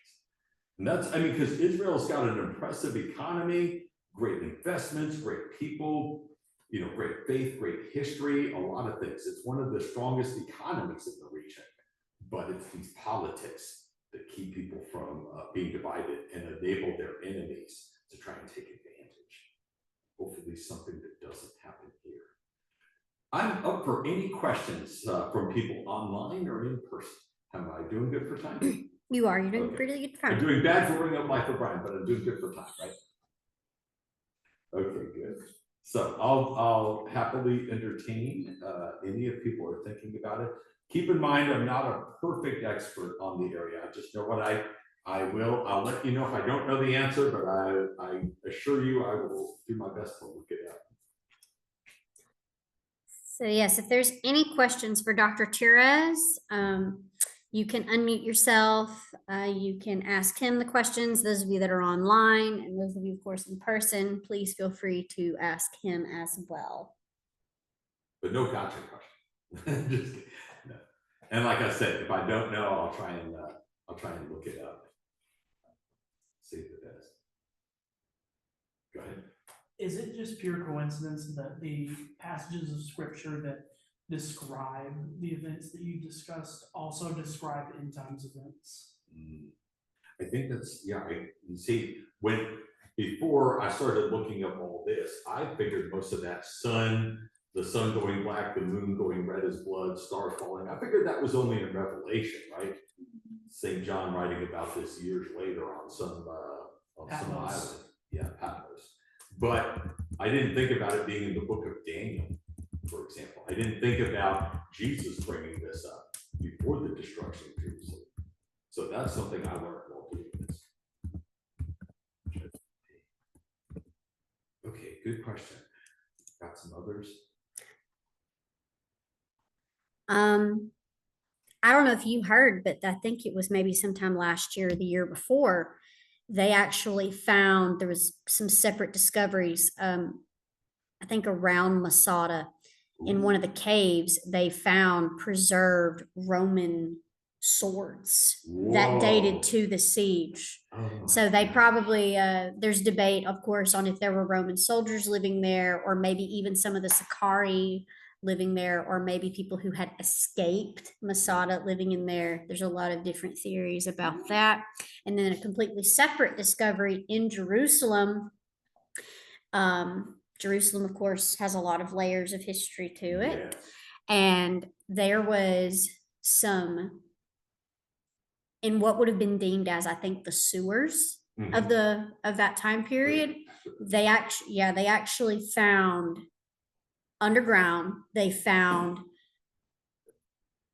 And that's, I mean, because Israel's got an impressive economy, great investments, great people, you know, great faith, great history, a lot of things. It's one of the strongest economies in the region, but it's these politics that keep people from being divided and enable their enemies to try and take advantage. Hopefully something that doesn't happen here. I'm up for any questions from people online or in person. Am I doing good for time? You are, you're doing Okay. pretty good. I'm doing bad for bringing up Life of Brian, but I'm doing good for time, right? Okay, good. So I'll happily entertain any if people are thinking about it. Keep in mind, I'm not a perfect expert on the area. I just know what I'll let you know if I don't know the answer, but I assure you I will do my best to look it up. So yes, if there's any questions for Dr. Tures, you can unmute yourself. You can ask him the questions. Those of you that are online and those of you, of course, in person, please feel free to ask him as well. But no gotcha question. Just kidding. No. And like I said, if I don't know, I'll try and look it up. See if it does. Go ahead. Is it just pure coincidence that the passages of scripture that describe the events that you discussed also describe end times events? I think that's, yeah, you see, before I started looking up all this, I figured most of that the sun going black, the moon going red as blood, stars falling, I figured that was only in Revelation, right? St. John writing about this years later on some island. Yeah, Patmos. But I didn't think about it being in the book of Daniel, for example. I didn't think about Jesus bringing this up before the destruction of Jerusalem. So that's something I learned while doing this. Okay, good question. Got some others? I don't know if you heard, but I think it was maybe sometime last year or the year before, they actually found there was some separate discoveries, I think around Masada. In one of the caves, they found preserved Roman swords that dated Whoa. to the siege. Oh, So they probably, there's debate, of course, on if there were Roman soldiers living there, or maybe even some of the Sicarii living there, or maybe people who had escaped Masada living in there. There's a lot of different theories about that. And then a completely separate discovery in Jerusalem. Jerusalem, of course, has a lot of layers of history to it. yes. And there was some, in what would have been deemed as, I think, the sewers of that time period, they actually found underground, they found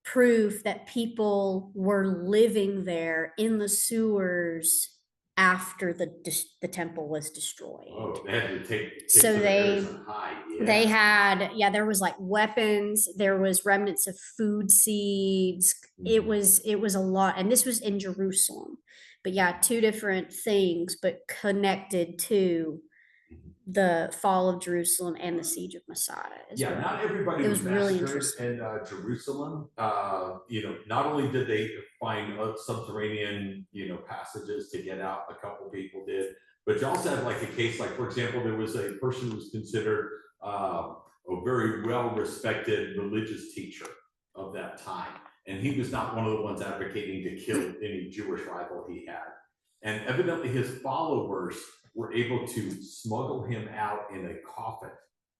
proof that people were living there in the sewers after the temple was destroyed. Oh, they had to take So some they- areas and hide. Yeah. They had, there was like weapons, there was remnants of food seeds. It was a lot, and this was in Jerusalem. But yeah, two different things, but connected to the fall of Jerusalem and the siege of Masada. Yeah, not everybody It was was really massacred interesting. in Jerusalem. Not only did they find subterranean, passages to get out, a couple people did, but you also had like a case, like for example, there was a person who was considered a very well-respected religious teacher of that time, and he was not one of the ones advocating to kill any Jewish rival he had. And evidently his followers were able to smuggle him out in a coffin,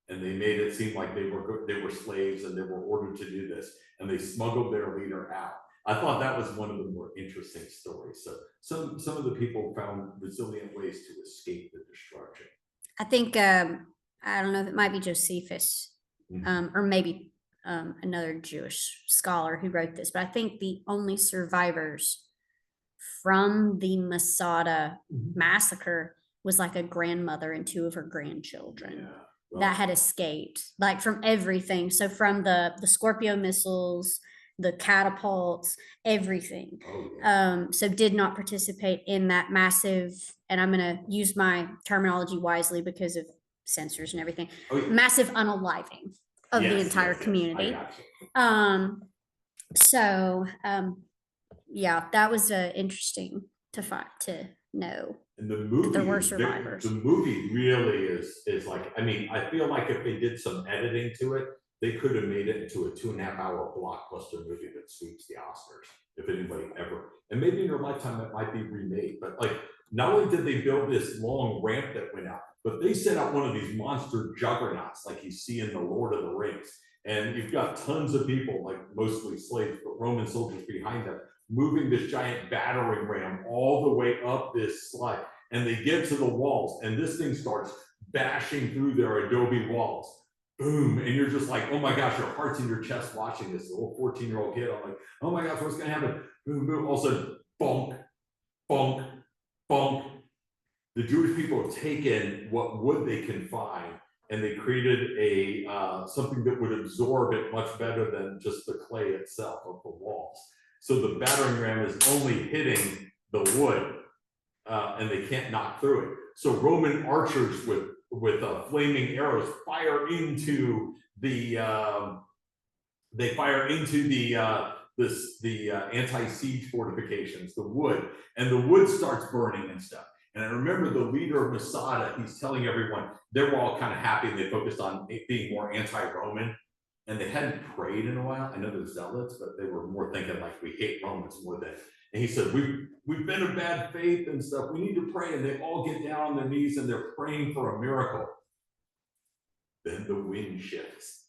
and they made it seem like they were slaves and they were ordered to do this, and they smuggled their leader out. I thought that was one of the more interesting stories. So some of the people found resilient ways to escape the destruction. I think, I don't know if it might be Josephus, or maybe another Jewish scholar who wrote this, but I think the only survivors from the Masada massacre was like a grandmother and two of her grandchildren. Yeah. Well, that had escaped, like from everything. So from the Scorpio missiles, the catapults, everything. oh, yeah. So did not participate in that massive, and I'm gonna use my terminology wisely because of censors and everything, Oh, yeah. massive unaliving of the Yes, entire yes, yes. community. I got you. Yeah, that was interesting to know. And the movie, there were survivors. The movie really is like, I mean, I feel like if they did some editing to it, they could have made it into a 2.5-hour blockbuster movie that sweeps the Oscars, if anybody ever. And maybe in your lifetime it might be remade. But like, not only did they build this long ramp that went out, but they set out one of these monster juggernauts like you see in the Lord of the Rings. And you've got tons of people, like mostly slaves, but Roman soldiers behind them, moving this giant battering ram all the way up this slide. And they get to the walls, and this thing starts bashing through their adobe walls. Boom. And you're just like, oh my gosh, your heart's in your chest watching this. Little 14-year-old kid. I'm like, oh my gosh, what's going to happen? Boom, boom. All of a sudden, bonk, bonk, bonk. The Jewish people have taken what wood they can find, and they created a something that would absorb it much better than just the clay itself of the walls. So the battering ram is only hitting the wood, and they can't knock through it. So Roman archers with flaming arrows fire into the anti-siege fortifications, the wood, and the wood starts burning and stuff. And I remember the leader of Masada, he's telling everyone, they were all kind of happy, and they focused on being more anti-Roman, and they hadn't prayed in a while. I know they're zealots, but they were more thinking like, we hate Romans more than. And he said, we've been of bad faith and stuff. We need to pray. And they all get down on their knees and they're praying for a miracle. Then the wind shifts,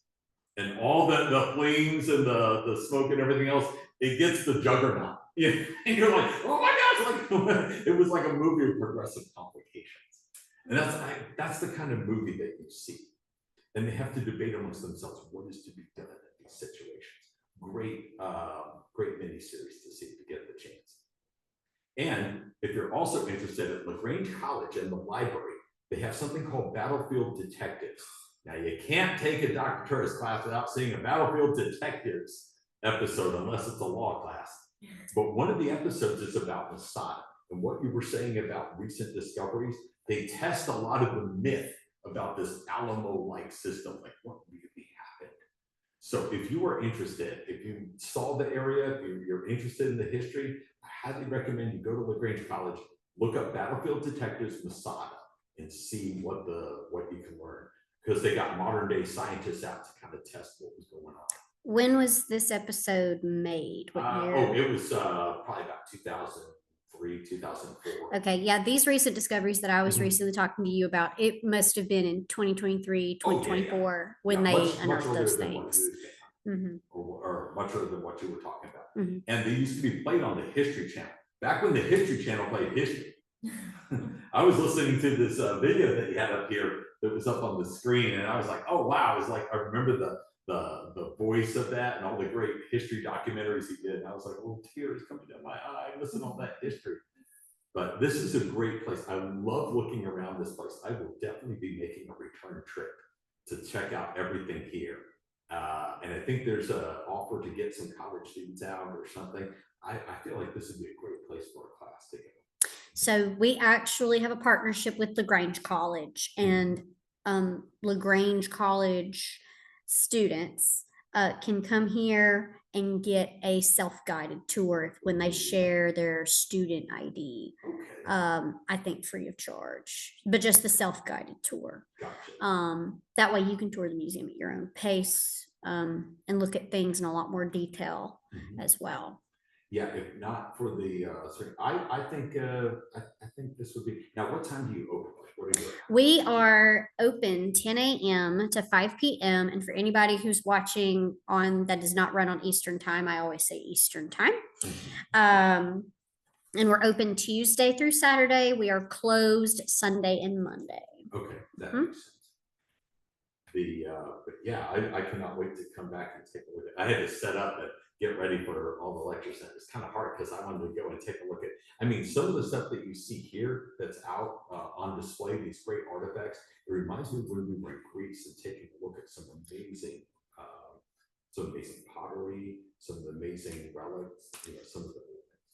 and all the flames and the smoke and everything else, it gets the juggernaut. And you're like, oh my gosh, like it was like a movie of progressive complications. And that's the kind of movie that you see. And they have to debate amongst themselves what is to be done in these situations. Great miniseries to see if you get the chance. And if you're also interested at LaGrange College and the library, they have something called Battlefield Detectives. Now, you can't take a Dr. Tures class without seeing a Battlefield Detectives episode unless it's a law class. But one of the episodes is about Masada. And what you were saying about recent discoveries, they test a lot of the myth about this Alamo-like system, like what really happened. So if you are interested, if you saw the area, if you're interested in the history, I highly recommend you go to LaGrange College, look up Battlefield Detectives Masada, and see what you can learn. Because they got modern day scientists out to kind of test what was going on. When was this episode made? What year? It was probably about 2003, 2004. Okay, yeah, these recent discoveries that I was recently talking to you about, it must have been in 2023, 2024 when they unearthed those things. Or much earlier than what you were talking about. Mhm. And they used to be played on the History Channel. Back when the History Channel played history. I was listening to this video that you had up here that was up on the screen, and I was like, oh wow, it's like I remember the voice of that and all the great history documentaries he did. And I was like, little tears coming down my eye, listen to all that history. But this is a great place. I love looking around this place. I will definitely be making a return trip to check out everything here. And I think there's an offer to get some college students out or something. I feel like this would be a great place for a class to go. So we actually have a partnership with LaGrange College, and LaGrange College students can come here and get a self-guided tour when they share their student ID. Okay. I think free of charge, but just the self-guided tour. Gotcha. That way you can tour the museum at your own pace and look at things in a lot more detail as well. Yeah, if not for the, I think this would be, now what time do you open? What are you? We are open 10 a.m. to 5 p.m. And for anybody who's watching that does not run on Eastern time, I always say Eastern time. And we're open Tuesday through Saturday. We are closed Sunday and Monday. Okay, that makes sense. But yeah, I cannot wait to come back and take a look at. I had to set up and get ready for all the lectures. And it's kind of hard because I wanted to go and take a look at. I mean, some of the stuff that you see here that's out on display, these great artifacts. It reminds me of when we were in Greece and taking a look at some amazing pottery, some amazing relics. Some of the.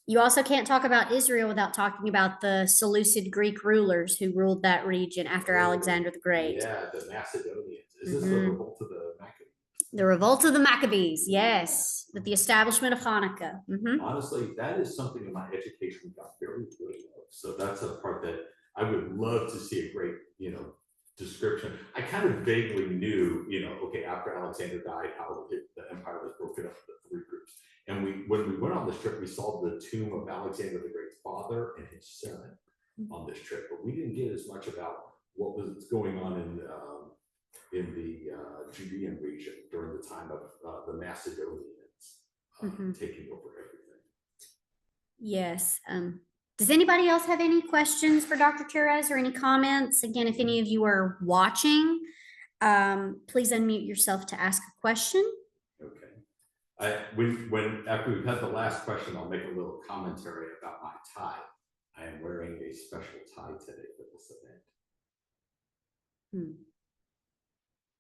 You also can't talk about Israel without talking about the Seleucid Greek rulers who ruled that region after Alexander the Great. Yeah, the Macedonians. Is this the revolt of the Maccabees? The revolt of the Maccabees, yes, with the establishment of Hanukkah. Honestly, that is something in my education got very good of. So that's a part that I would love to see a great, description. I kind of vaguely knew, okay, after Alexander died, how the empire was broken up into 3 groups. And when we went on this trip, we saw the tomb of Alexander the Great's father and his son on this trip, but we didn't get as much about what was going on in the Judean region during the time of the Macedonians taking over everything. Yes. Does anybody else have any questions for Dr. Tures or any comments? Again, if any of you are watching, please unmute yourself to ask a question. Okay. When after we've had the last question, I'll make a little commentary about my tie. I am wearing a special tie today for this event.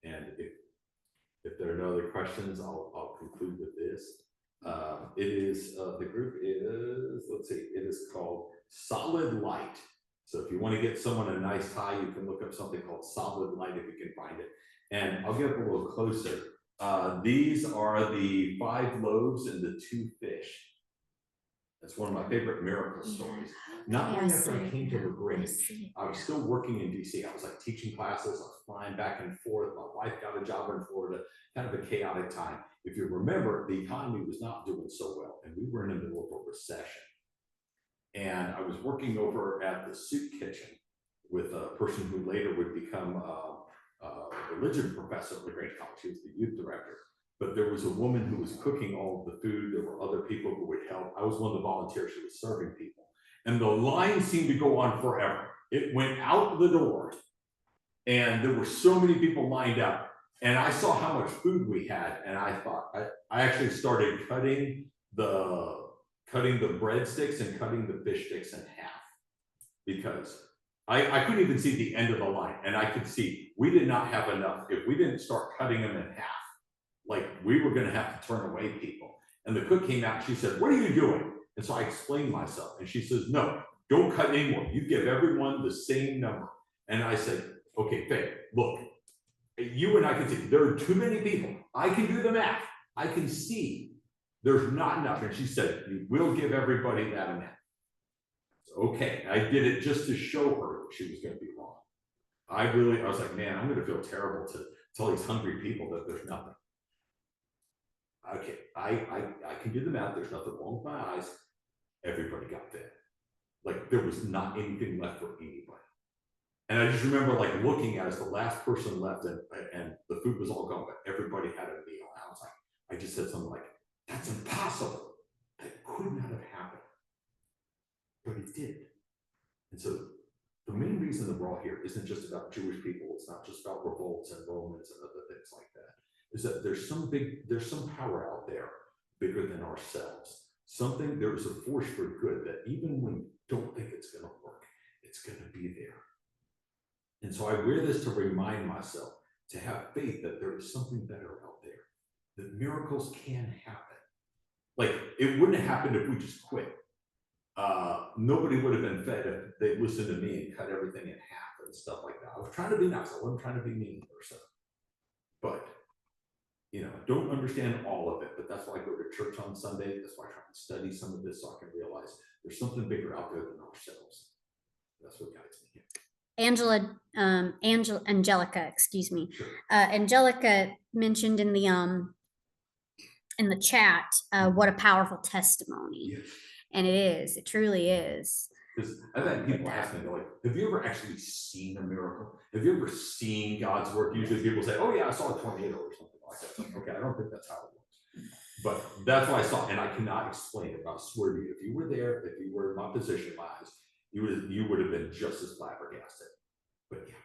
And if there are no other questions, I'll conclude with this. It is the group is, let's see, it is called Solid Light. So if you want to get someone a nice tie, you can look up something called Solid Light if you can find it. And I'll get up a little closer. These are the 5 loaves and the 2 fish. That's one of my favorite miracle stories. Not long after I came to LaGrange, I was still working in DC. I was like teaching classes, I was flying back and forth. My wife got a job in Florida, kind of a chaotic time. If you remember, the economy was not doing so well, and we were in the middle of a recession. And I was working over at the soup kitchen with a person who later would become a religion professor at LaGrange College. She was the youth director. But there was a woman who was cooking all of the food. There were other people who would help. I was one of the volunteers who was serving people. And the line seemed to go on forever. It went out the door, and there were so many people lined up. And I saw how much food we had, and I thought I actually started cutting the breadsticks and cutting the fish sticks in half, because I couldn't even see the end of the line, and I could see we did not have enough. If we didn't start cutting them in half, like we were going to have to turn away people. And the cook came out, she said, "What are you doing?" And so I explained myself, and she says, "No, don't cut anymore. You give everyone the same number." And I said, "Okay, Faye, look, you and I can see there are too many people. I can do the math. I can see there's not enough." And she said, "You will give everybody that amount." So, okay, I did it just to show her she was going to be wrong. I was like, man, I'm going to feel terrible to tell these hungry people that there's nothing. Okay, I can do the math. There's nothing wrong with my eyes. Everybody got fed. Like there was not anything left for anybody. And I just remember like looking at as the last person left, and the food was all gone, but everybody had a meal. And I was like, I just said something like, "That's impossible. That could not have happened." But it did. And so the main reason that we're all here isn't just about Jewish people. It's not just about revolts and Romans and other things like that. Is that there's some power out there bigger than ourselves. There's a force for good that even when you don't think it's going to work, it's going to be there. And so I wear this to remind myself to have faith that there is something better out there, that miracles can happen. Like it wouldn't have happened if we just quit. Nobody would have been fed if they listened to me and cut everything in half and stuff like that. I was trying to be nice. I wasn't trying to be mean or something. But don't understand all of it, but that's why I go to church on Sunday. That's why I try to study some of this so I can realize there's something bigger out there than ourselves. That's what guides me here. Angelica, excuse me. Sure. Angelica mentioned in the chat what a powerful testimony. Yes. And it truly is. Because I've had people ask me, they're like, "Have you ever actually seen a miracle? Have you ever seen God's work?" Usually people say, "Oh yeah, I saw a tornado or something like that." Okay, I don't think that's how it works. But that's what I saw, and I cannot explain it. I swear to you, if you were there, if you were in my position, in my eyes, you would have been just as flabbergasted. But yeah.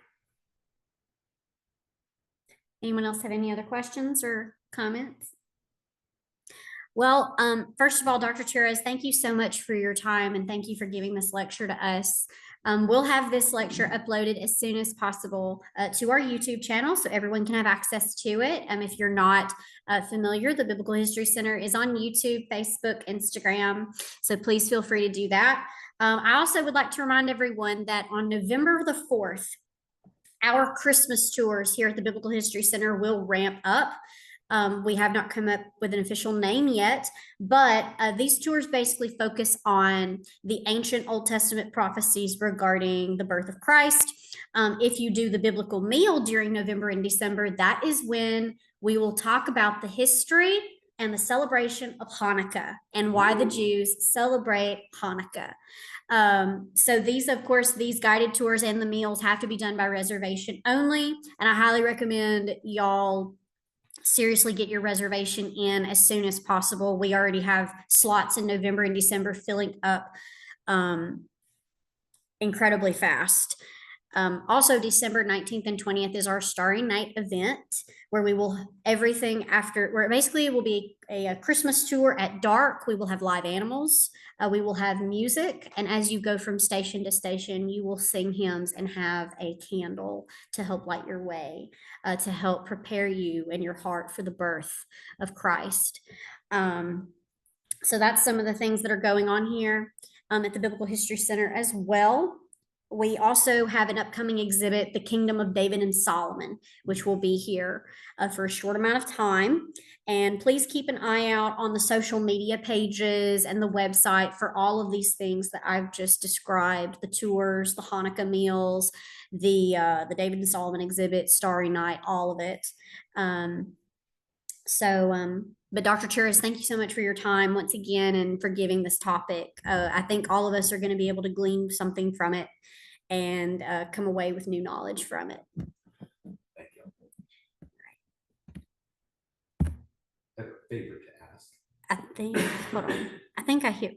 Anyone else have any other questions or comments? Well, first of all, Dr. Tures, thank you so much for your time, and thank you for giving this lecture to us. We'll have this lecture uploaded as soon as possible to our YouTube channel so everyone can have access to it. If you're not familiar, the Biblical History Center is on YouTube, Facebook, Instagram, so please feel free to do that. I also would like to remind everyone that on November the 4th, our Christmas tours here at the Biblical History Center will ramp up. We have not come up with an official name yet, but these tours basically focus on the ancient Old Testament prophecies regarding the birth of Christ. If you do the biblical meal during November and December, that is when we will talk about the history and the celebration of Hanukkah and why the Jews celebrate Hanukkah. So these guided tours and the meals have to be done by reservation only. And I highly recommend y'all seriously get your reservation in as soon as possible. We already have slots in November and December filling up incredibly fast. Also, December 19th and 20th is our Starry Night event, where we will where basically it will be a Christmas tour at dark. We will have live animals. We will have music. And as you go from station to station, you will sing hymns and have a candle to help light your way, to help prepare you and your heart for the birth of Christ. So that's some of the things that are going on here at the Biblical History Center as well. We also have an upcoming exhibit, The Kingdom of David and Solomon, which will be here for a short amount of time. And please keep an eye out on the social media pages and the website for all of these things that I've just described: the tours, the Hanukkah meals, the David and Solomon exhibit, Starry Night, all of it. But Dr. Tures, thank you so much for your time once again and for giving this topic. I think all of us are going to be able to glean something from it and come away with new knowledge from it. Thank you. I have a favor to ask. I think I hear.